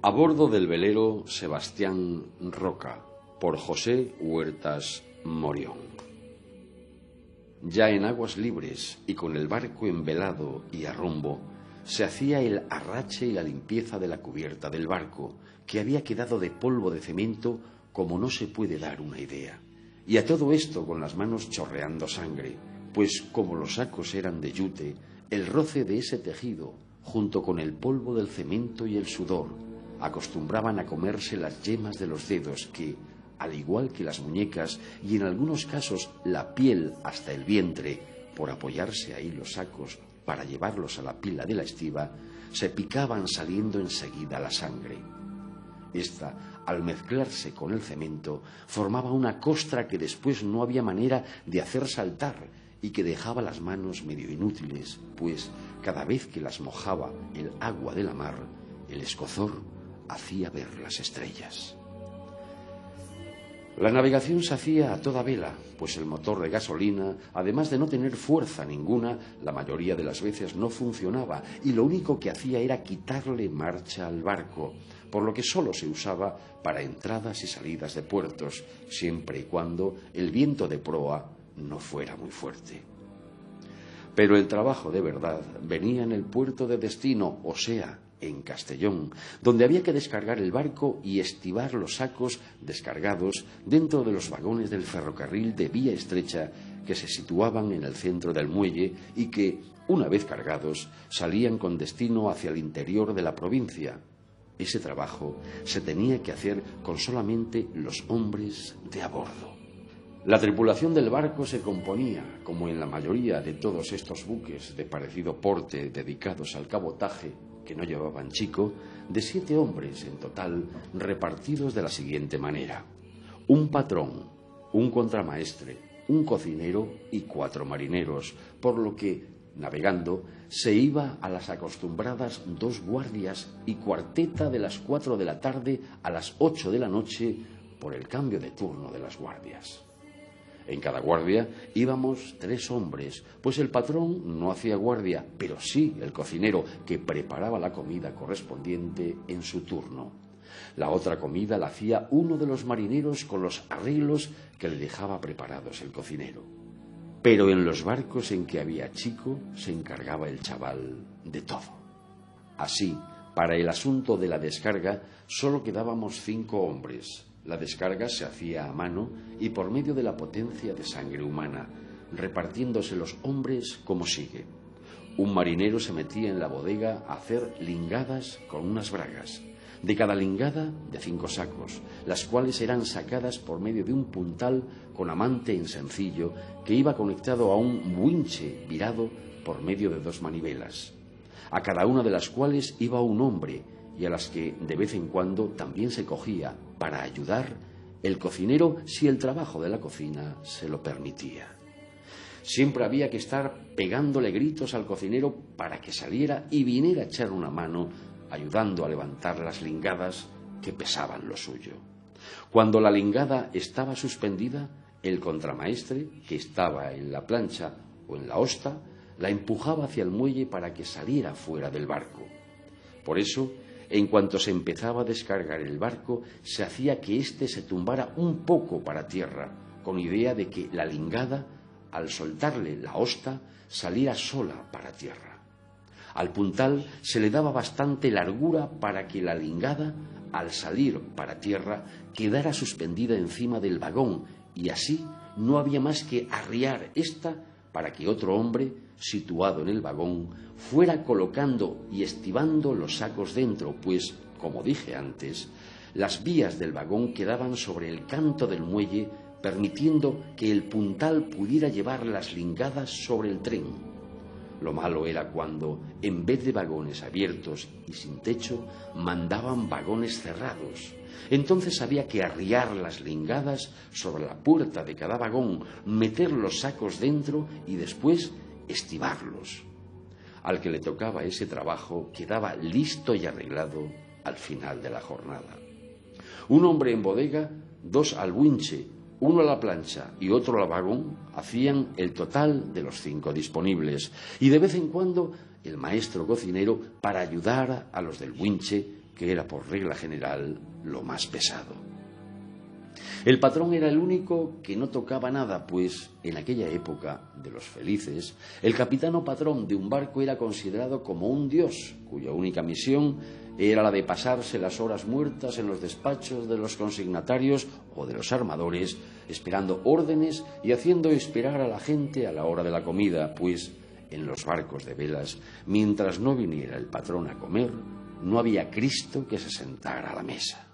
A bordo del velero Sebastián Roca, por José Huertas Morión. Ya en aguas libres y con el barco envelado y a rumbo, se hacía el arrache y la limpieza de la cubierta del barco, que había quedado de polvo de cemento como no se puede dar una idea. Y a todo esto con las manos chorreando sangre, pues como los sacos eran de yute, el roce de ese tejido, junto con el polvo del cemento y el sudor, acostumbraban a comerse las yemas de los dedos que, al igual que las muñecas y en algunos casos la piel hasta el vientre, por apoyarse ahí los sacos para llevarlos a la pila de la estiba, se picaban saliendo enseguida la sangre. Esta, al mezclarse con el cemento, formaba una costra que después no había manera de hacer saltar y que dejaba las manos medio inútiles, pues cada vez que las mojaba el agua de la mar, el escozor hacía ver las estrellas. La navegación se hacía a toda vela, pues el motor de gasolina, además de no tener fuerza ninguna, la mayoría de las veces no funcionaba y lo único que hacía era quitarle marcha al barco, por lo que solo se usaba para entradas y salidas de puertos, siempre y cuando el viento de proa no fuera muy fuerte. Pero el trabajo de verdad venía en el puerto de destino, o sea, en Castellón, donde había que descargar el barco y estibar los sacos descargados dentro de los vagones del ferrocarril de vía estrecha que se situaban en el centro del muelle y que, una vez cargados, salían con destino hacia el interior de la provincia. Ese trabajo se tenía que hacer con solamente los hombres de a bordo. La tripulación del barco se componía, como en la mayoría de todos estos buques de parecido porte dedicados al cabotaje, que no llevaban chico, de 7 hombres en total, repartidos de la siguiente manera: un patrón, un contramaestre, un cocinero y 4 marineros, por lo que, navegando, se iba a las acostumbradas 2 guardias y cuarteta de las 4 de la tarde a las 8 de la noche por el cambio de turno de las guardias. En cada guardia íbamos 3 hombres, pues el patrón no hacía guardia, pero sí el cocinero, que preparaba la comida correspondiente en su turno. La otra comida la hacía uno de los marineros con los arreglos que le dejaba preparados el cocinero. Pero en los barcos en que había chico se encargaba el chaval de todo. Así, para el asunto de la descarga, solo quedábamos 5 hombres. La descarga se hacía a mano y por medio de la potencia de sangre humana, repartiéndose los hombres como sigue. Un marinero se metía en la bodega a hacer lingadas con unas bragas. De cada lingada, de 5 sacos, las cuales eran sacadas por medio de un puntal con amante en sencillo que iba conectado a un winche virado por medio de 2 manivelas, a cada una de las cuales iba un hombre, y a las que de vez en cuando también se cogía, para ayudar, el cocinero si el trabajo de la cocina se lo permitía. Siempre había que estar pegándole gritos al cocinero para que saliera y viniera a echar una mano, ayudando a levantar las lingadas que pesaban lo suyo. Cuando la lingada estaba suspendida, el contramaestre, que estaba en la plancha o en la hosta, la empujaba hacia el muelle para que saliera fuera del barco. Por eso, en cuanto se empezaba a descargar el barco, se hacía que éste se tumbara un poco para tierra, con idea de que la lingada, al soltarle la hosta, saliera sola para tierra. Al puntal se le daba bastante largura para que la lingada, al salir para tierra, quedara suspendida encima del vagón, y así no había más que arriar esta para que otro hombre, situado en el vagón, fuera colocando y estibando los sacos dentro, pues, como dije antes, las vías del vagón quedaban sobre el canto del muelle, permitiendo que el puntal pudiera llevar las lingadas sobre el tren. Lo malo era cuando, en vez de vagones abiertos y sin techo, mandaban vagones cerrados. Entonces había que arriar las lingadas sobre la puerta de cada vagón, meter los sacos dentro y después estibarlos. Al que le tocaba ese trabajo quedaba listo y arreglado al final de la jornada. Un hombre en bodega, 2 al winche, 1 a la plancha y otro al vagón, hacían el total de los 5 disponibles, y de vez en cuando el maestro cocinero, para ayudar a los del winche, que era por regla general lo más pesado. El patrón era el único que no tocaba nada, pues en aquella época de los felices, el capitán o patrón de un barco era considerado como un dios, cuya única misión era la de pasarse las horas muertas en los despachos de los consignatarios o de los armadores, esperando órdenes y haciendo esperar a la gente a la hora de la comida, pues en los barcos de velas, mientras no viniera el patrón a comer, no había Cristo que se sentara a la mesa.